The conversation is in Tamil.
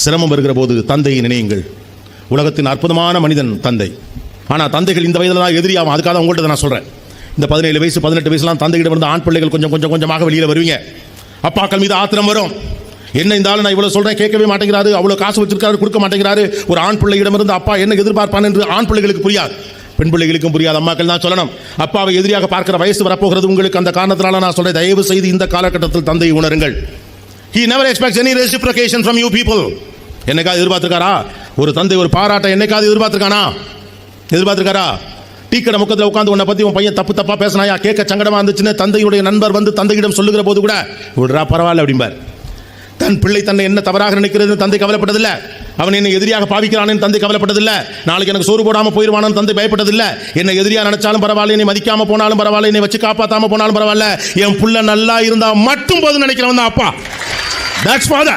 சிரமம் வருகிற போது தந்தையை நினையுங்கள். உலகத்தின் அற்புதமான மனிதன் தந்தை. ஆனால் தந்தைகள் இந்த வயதில் தான் எதிரியாகும். அதுக்காக உங்கள்கிட்ட நான் சொல்கிறேன். இந்த 17 வயசு 18 வயசுலாம் தந்தைகிட்ட வந்து ஆண் பிள்ளைகள் கொஞ்சமாக வெளியில் வருவீங்க. அப்பாக்கள் மீது ஆத்திரம் வரும். என்ன இந்த ஆள் நான் இவ்வளோ சொல்கிறேன் கேட்கவே மாட்டேங்கிறாரு, அவ்வளோ காசு வச்சிருக்காரு கொடுக்க மாட்டேங்கிறாரு. ஒரு ஆண் பிள்ளையிடமிருந்து அப்பா என்ன எதிர்பார்ப்பான் என்று ஆண் பிள்ளைகளுக்கு புரியாது, பெண் பிள்ளைகளுக்கும் புரியாது. அம்மாக்கள் தான் சொல்லணும். அப்பாவை எதிரியாக பார்க்கிற வயசு வரப்போகிறது உங்களுக்கு. அந்த காரணத்தினால நான் சொல்கிறேன், தயவு செய்து இந்த காலகட்டத்தில் தந்தையை உணருங்கள். He never expects any reciprocation from you people. என்னைக்காவது எதிர்பார்த்திருக்காரா? ஒரு தந்தை ஒரு பாராட்டை என்னைக்காவது எதிர்பார்த்திருக்காரா? டீ கடை முக்கத்தில் உட்காந்து உன்னை பற்றி உன் பையன் தப்பா பேசினாயா கேட்க சங்கடமா இருந்துச்சுன்னு தந்தையுடைய நண்பர் வந்து தந்தையிடம் சொல்லுகிற போது கூட விடுறா பரவாயில்ல அப்படிம்பார். தன் பிள்ளை தன்னை என்ன தவறாக நினைக்கிறது தந்தை கவலைப்பட்டதில்லை. அவன் என்னை எதிரியாக பாவிக்கிறானு தந்தை கவலைப்பட்டதில்லை. நாளைக்கு எனக்கு சோறு போடாமல் போயிடுவானு தந்தை பயப்பட்டதில்லை. என்னை எதிரியா நினைச்சாலும் பரவாயில்ல, என்னை மதிக்காம போனாலும் பரவாயில்ல, என்னை வச்சு காப்பாற்றாம போனாலும் பரவாயில்ல, என் புள்ள நல்லா இருந்தா மட்டும் போதும் நினைக்கிறவன் தான் அப்பா. That's father.